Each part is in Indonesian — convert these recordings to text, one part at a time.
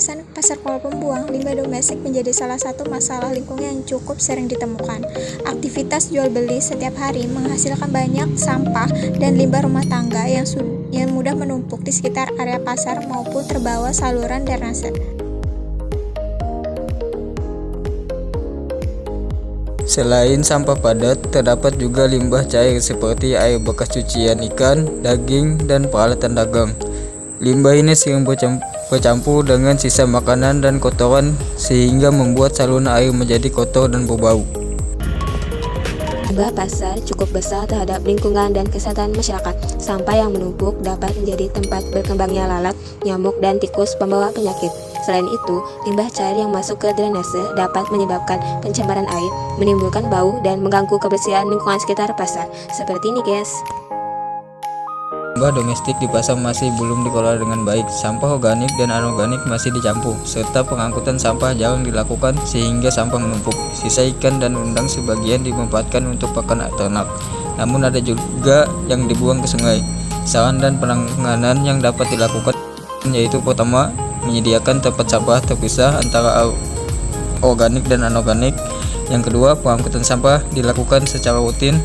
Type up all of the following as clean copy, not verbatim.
kawasan pasar pola pembuang, limbah domestik menjadi salah satu masalah lingkungan yang cukup sering ditemukan. Aktivitas jual beli setiap hari menghasilkan banyak sampah dan limbah rumah tangga yang mudah menumpuk di sekitar area pasar maupun terbawa saluran drainase. Selain sampah padat, terdapat juga limbah cair seperti air bekas cucian ikan, daging, dan peralatan dagang. Limbah ini sering bercampur dengan sisa makanan dan kotoran sehingga membuat saluran air menjadi kotor dan berbau. Limbah pasar cukup besar terhadap lingkungan dan kesehatan masyarakat. Sampah yang menumpuk dapat menjadi tempat berkembangnya lalat, nyamuk, dan tikus pembawa penyakit. Selain itu, limbah cair yang masuk ke drainase dapat menyebabkan pencemaran air, menimbulkan bau, dan mengganggu kebersihan lingkungan sekitar pasar. Seperti ini, guys. Limbah domestik di pasar masih belum dikelola dengan baik. Sampah organik dan anorganik masih dicampur, serta pengangkutan sampah jarang dilakukan sehingga sampah menumpuk. Sisa ikan dan udang sebagian dimanfaatkan untuk pakan ternak, namun ada juga yang dibuang ke sungai. Saran dan penanganan yang dapat dilakukan yaitu pertama, menyediakan tempat sampah terpisah antara organik dan anorganik. Yang kedua, pengangkutan sampah dilakukan secara rutin.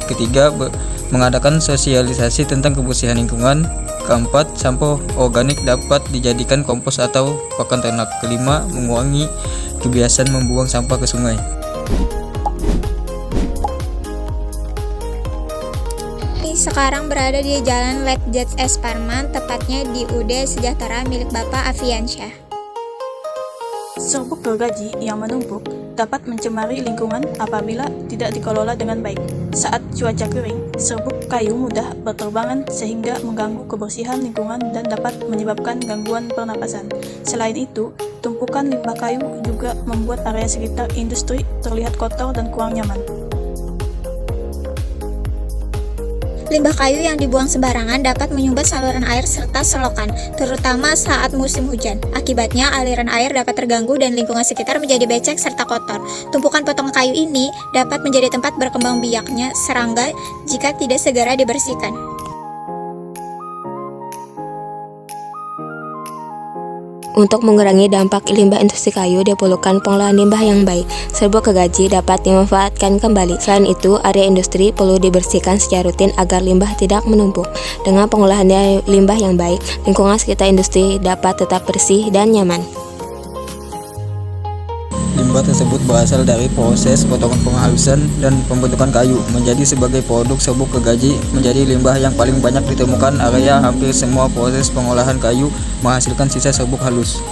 Ketiga, mengadakan sosialisasi tentang kebersihan lingkungan. Keempat, sampah organik dapat dijadikan kompos atau pakan ternak. Kelima, mengurangi kebiasaan membuang sampah ke sungai. Sekarang berada di Jalan Letjen S. Parman, tepatnya di UD Sejahtera milik Bapak Afiansyah. Serbuk gergaji yang menumpuk dapat mencemari lingkungan apabila tidak dikelola dengan baik. Saat cuaca kering, serbuk kayu mudah berterbangan sehingga mengganggu kebersihan lingkungan dan dapat menyebabkan gangguan pernapasan. Selain itu, tumpukan limbah kayu juga membuat area sekitar industri terlihat kotor dan kurang nyaman. Limbah kayu yang dibuang sembarangan dapat menyumbat saluran air serta selokan, terutama saat musim hujan. Akibatnya, aliran air dapat terganggu dan lingkungan sekitar menjadi becek serta kotor. Tumpukan potongan kayu ini dapat menjadi tempat berkembang biaknya serangga jika tidak segera dibersihkan. Untuk mengurangi dampak limbah industri kayu, diperlukan pengelolaan limbah yang baik. Serbuk gergaji dapat dimanfaatkan kembali. Selain itu, area industri perlu dibersihkan secara rutin agar limbah tidak menumpuk. Dengan pengolahan limbah yang baik, lingkungan sekitar industri dapat tetap bersih dan nyaman. Limbah tersebut berasal dari proses potongan penghalusan dan pembentukan kayu menjadi sebagai produk serbuk gergaji menjadi limbah yang paling banyak ditemukan. Area hampir semua proses pengolahan kayu menghasilkan sisa serbuk halus.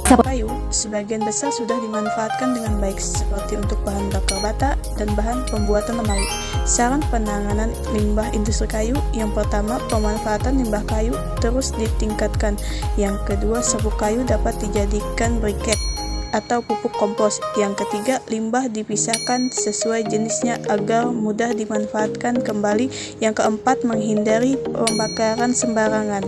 Kayu sebagian besar sudah dimanfaatkan dengan baik seperti untuk bahan bakar bata dan bahan pembuatan lemari. Saran penanganan limbah industri kayu: yang pertama, pemanfaatan limbah kayu terus ditingkatkan. Yang kedua, serbuk kayu dapat dijadikan briket atau pupuk kompos. Yang ketiga, limbah dipisahkan sesuai jenisnya agar mudah dimanfaatkan kembali. Yang keempat, menghindari pembakaran sembarangan.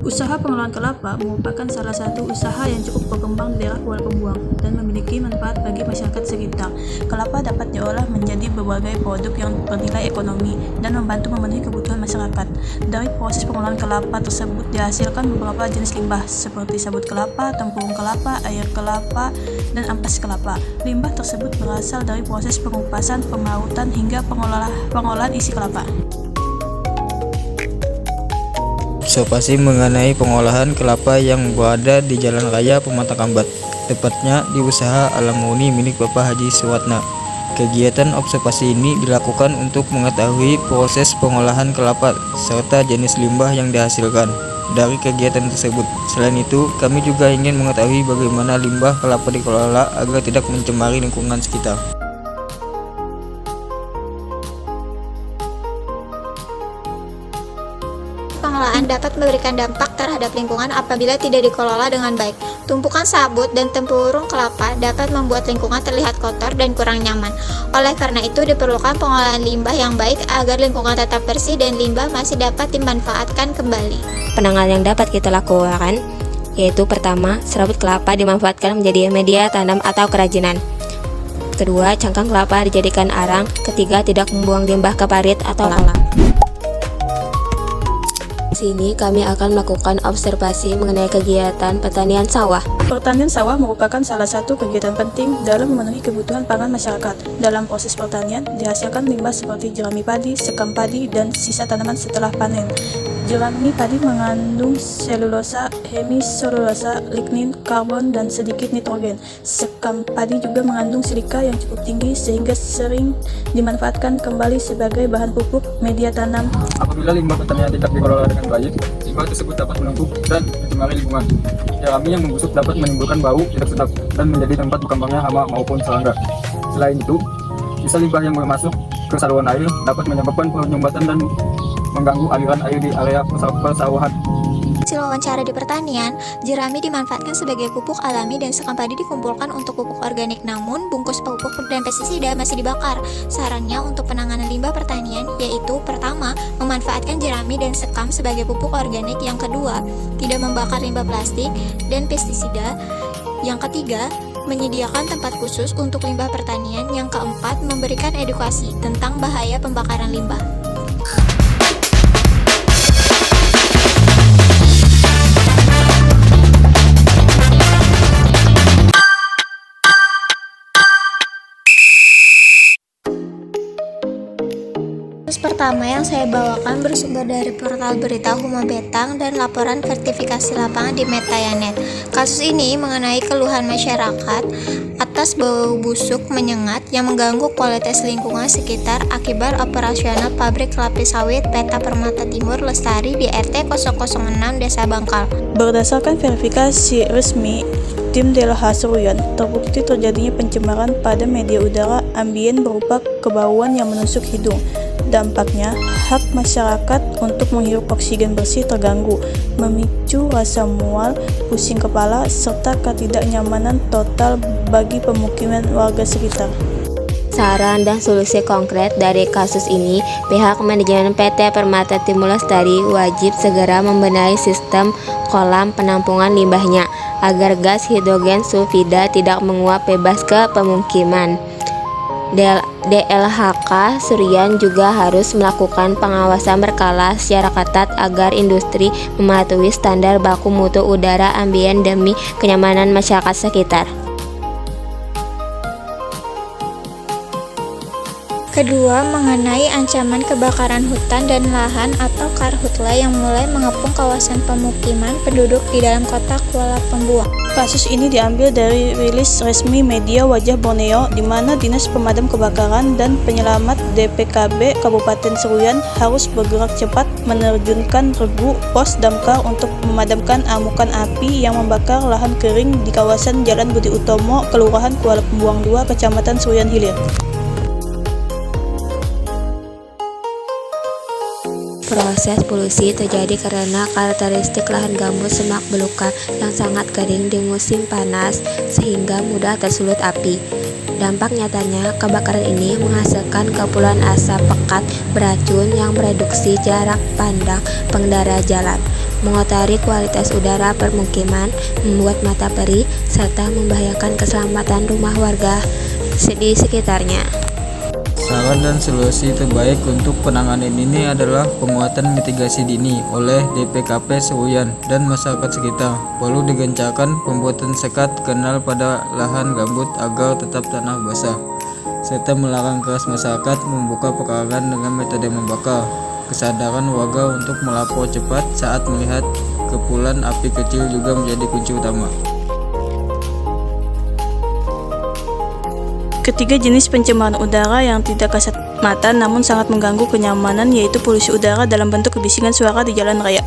Usaha pengolahan kelapa merupakan salah satu usaha yang cukup berkembang di daerah Kuala Pembuang dan memiliki manfaat bagi masyarakat sekitar. Kelapa dapat diolah menjadi berbagai produk yang bernilai ekonomi dan membantu memenuhi kebutuhan masyarakat. Dari proses pengolahan kelapa tersebut dihasilkan beberapa jenis limbah seperti sabut kelapa, tempurung kelapa, air kelapa, dan ampas kelapa. Limbah tersebut berasal dari proses pengupasan, pemarutan, hingga pengolahan isi kelapa. Observasi mengenai pengolahan kelapa yang berada di Jalan Raya Pematang Ambat, tepatnya di usaha Alam Murni milik Bapak Haji Suwatna. Kegiatan observasi ini dilakukan untuk mengetahui proses pengolahan kelapa serta jenis limbah yang dihasilkan dari kegiatan tersebut. Selain itu, kami juga ingin mengetahui bagaimana limbah kelapa dikelola agar tidak mencemari lingkungan sekitar. Pengelolaan dapat memberikan dampak terhadap lingkungan apabila tidak dikelola dengan baik. Tumpukan sabut dan tempurung kelapa dapat membuat lingkungan terlihat kotor dan kurang nyaman. Oleh karena itu, diperlukan pengolahan limbah yang baik agar lingkungan tetap bersih dan limbah masih dapat dimanfaatkan kembali. Penanganan yang dapat kita lakukan yaitu: pertama, serabut kelapa dimanfaatkan menjadi media tanam atau kerajinan. Kedua, cangkang kelapa dijadikan arang. Ketiga, tidak membuang limbah ke parit atau lalat. Sini kami akan melakukan observasi mengenai kegiatan pertanian sawah. Pertanian sawah merupakan salah satu kegiatan penting dalam memenuhi kebutuhan pangan masyarakat. Dalam proses pertanian, dihasilkan limbah seperti jerami padi, sekam padi, dan sisa tanaman setelah panen. Jerami padi mengandung selulosa, hemiselulosa, lignin, karbon, dan sedikit nitrogen. Sekam padi juga mengandung silika yang cukup tinggi sehingga sering dimanfaatkan kembali sebagai bahan pupuk media tanam. Apabila limbah pertanian tidak dikelola dengan baik, limbah tersebut dapat menumpuk dan mencemari lingkungan. Jerami yang membusuk dapat menimbulkan bau tidak sedap dan menjadi tempat berkembangnya hama maupun serangga. Selain itu, sisa limbah yang masuk ke saluran air dapat menyebabkan penyumbatan dan mengganggu aliran air di area persawahan. Hasil wawancara di pertanian, jerami dimanfaatkan sebagai pupuk alami dan sekam padi dikumpulkan untuk pupuk organik, namun bungkus pupuk dan pestisida masih dibakar. Sarannya untuk penanganan limbah pertanian yaitu pertama, memanfaatkan jerami dan sekam sebagai pupuk organik, yang kedua, tidak membakar limbah plastik dan pestisida, yang ketiga, menyediakan tempat khusus untuk limbah pertanian, yang keempat, memberikan edukasi tentang bahaya pembakaran limbah. Pertama yang saya bawakan bersumber dari portal berita Huma Betang dan laporan verifikasi lapangan di Metayanet. Kasus ini mengenai keluhan masyarakat atas bau busuk menyengat yang mengganggu kualitas lingkungan sekitar akibat operasional pabrik kelapa sawit PT Permata Timur Lestari di RT 006 Desa Bangkal. Berdasarkan verifikasi resmi tim DLH Seruyan, terbukti terjadinya pencemaran pada media udara ambien berupa kebauan yang menusuk hidung. Dampaknya, hak masyarakat untuk menghirup oksigen bersih terganggu, memicu rasa mual, pusing kepala, serta ketidaknyamanan total bagi pemukiman warga sekitar. Saran dan solusi konkret dari kasus ini, pihak manajemen PT Permata Timur Lestari wajib segera membenahi sistem kolam penampungan limbahnya agar gas hidrogen sulfida tidak menguap bebas ke pemukiman. DLHK Seruyan juga harus melakukan pengawasan berkala secara ketat agar industri mematuhi standar baku mutu udara ambien demi kenyamanan masyarakat sekitar. Kedua, mengenai ancaman kebakaran hutan dan lahan atau karhutla yang mulai mengepung kawasan pemukiman penduduk di dalam kota Kuala Pembuang. Kasus ini diambil dari rilis resmi media Wajah Borneo, di mana Dinas Pemadam Kebakaran dan Penyelamat DPKB Kabupaten Seruyan harus bergerak cepat menerjunkan regu pos damkar untuk memadamkan amukan api yang membakar lahan kering di kawasan Jalan Budi Utomo, Kelurahan Kuala Pembuang 2, Kecamatan Seruyan Hilir. Proses polusi terjadi karena karakteristik lahan gambut semak belukar yang sangat kering di musim panas sehingga mudah tersulut api. Dampak nyatanya, kebakaran ini menghasilkan kepulan asap pekat beracun yang mereduksi jarak pandang pengendara jalan, mengotori kualitas udara permukiman, membuat mata perih, serta membahayakan keselamatan rumah warga di sekitarnya. Saran dan solusi terbaik untuk penanganan ini adalah penguatan mitigasi dini oleh DPKP Seruyan dan masyarakat sekitar. Perlu digencarkan pembuatan sekat kanal pada lahan gambut agar tetap tanah basah, serta melarang keras masyarakat membuka pekarangan dengan metode membakar. Kesadaran warga untuk melapor cepat saat melihat kepulan api kecil juga menjadi kunci utama. Ketiga jenis pencemaran udara yang tidak kasat mata namun sangat mengganggu kenyamanan yaitu polusi udara dalam bentuk kebisingan suara di jalan raya.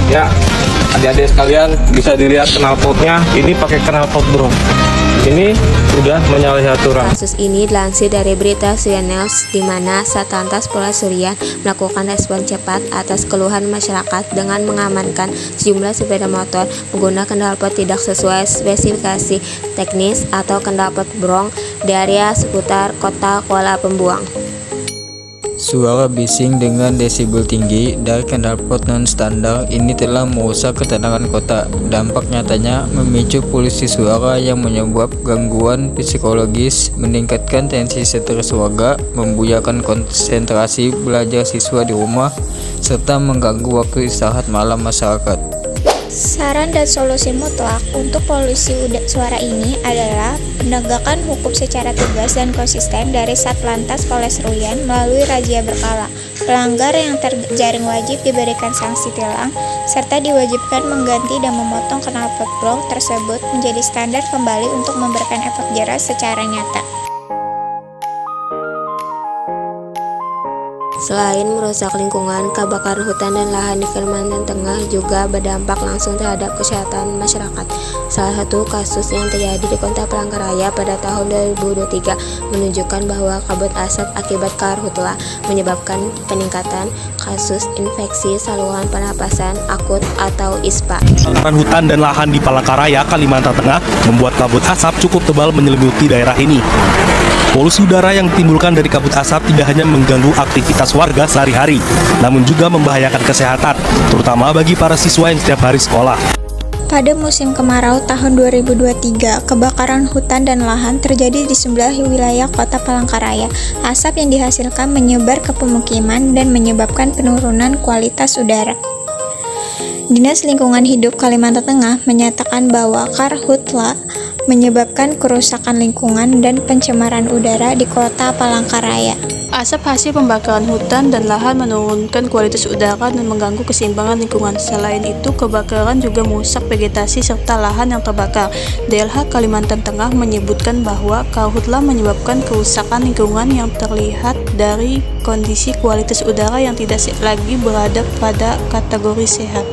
Ya, adik-adik sekalian bisa dilihat knalpotnya, ini pakai knalpot bro. Ini sudah menyalahi aturan. Kasus ini dilansir dari berita Seruyan News, di mana Satlantas Polres Seruyan melakukan respon cepat atas keluhan masyarakat dengan mengamankan sejumlah sepeda motor menggunakan knalpot tidak sesuai spesifikasi teknis atau knalpot brong di area seputar kota Kuala Pembuang. Suara bising dengan desibel tinggi dari knalpot non-standar ini telah merusak ketenangan kota. Dampak nyatanya memicu polusi suara yang menyebabkan gangguan psikologis, meningkatkan tensi stres warga, membuyakan konsentrasi belajar siswa di rumah, serta mengganggu waktu istirahat malam masyarakat. Saran dan solusi mutlak untuk polusi suara ini adalah penegakan hukum secara tegas dan konsisten dari Satlantas Polres Ruyan melalui razia berkala. Pelanggar yang terjaring wajib diberikan sanksi tilang, serta diwajibkan mengganti dan memotong knalpot blok tersebut menjadi standar kembali untuk memberikan efek jerah secara nyata. Selain merusak lingkungan, kebakaran hutan dan lahan di Kalimantan Tengah juga berdampak langsung terhadap kesehatan masyarakat. Salah satu kasus yang terjadi di Kota Palangkaraya pada tahun 2023 menunjukkan bahwa kabut asap akibat karhutla menyebabkan peningkatan kasus infeksi saluran pernapasan akut atau ISPA. Kebakaran hutan dan lahan di Palangkaraya, Kalimantan Tengah membuat kabut asap cukup tebal menyelimuti daerah ini. Polusi udara yang ditimbulkan dari kabut asap tidak hanya mengganggu aktivitas warga sehari-hari, namun juga membahayakan kesehatan, terutama bagi para siswa yang setiap hari sekolah. Pada musim kemarau tahun 2023, kebakaran hutan dan lahan terjadi di sebelah wilayah Kota Palangkaraya. Asap yang dihasilkan menyebar ke pemukiman dan menyebabkan penurunan kualitas udara. Dinas Lingkungan Hidup Kalimantan Tengah menyatakan bahwa karhutla menyebabkan kerusakan lingkungan dan pencemaran udara di Kota Palangkaraya. Asap hasil pembakaran hutan dan lahan menurunkan kualitas udara dan mengganggu keseimbangan lingkungan. Selain itu, kebakaran juga merusak vegetasi serta lahan yang terbakar. DLH Kalimantan Tengah menyebutkan bahwa karhutla menyebabkan kerusakan lingkungan yang terlihat dari kondisi kualitas udara yang tidak lagi berada pada kategori sehat.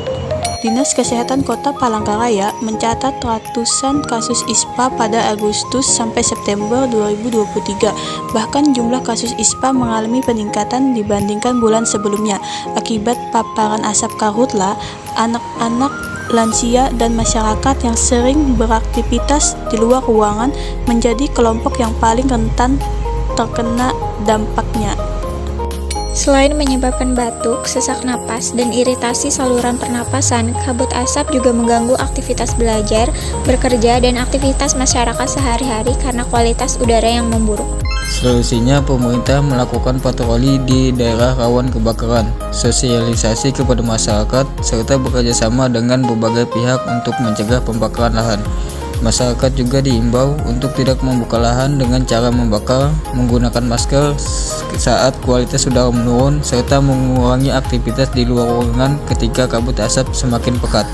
Dinas Kesehatan Kota Palangkaraya mencatat ratusan kasus ISPA pada Agustus sampai September 2023. Bahkan jumlah kasus ISPA mengalami peningkatan dibandingkan bulan sebelumnya. Akibat paparan asap karhutla, anak-anak, lansia, dan masyarakat yang sering beraktivitas di luar ruangan menjadi kelompok yang paling rentan terkena dampaknya. Selain menyebabkan batuk, sesak napas, dan iritasi saluran pernapasan, kabut asap juga mengganggu aktivitas belajar, bekerja, dan aktivitas masyarakat sehari-hari karena kualitas udara yang memburuk. Solusinya, pemerintah melakukan patroli di daerah rawan kebakaran, sosialisasi kepada masyarakat, serta bekerjasama dengan berbagai pihak untuk mencegah pembakaran lahan. Masyarakat juga diimbau untuk tidak membuka lahan dengan cara membakar, menggunakan masker saat kualitas udara menurun, serta mengurangi aktivitas di luar ruangan ketika kabut asap semakin pekat.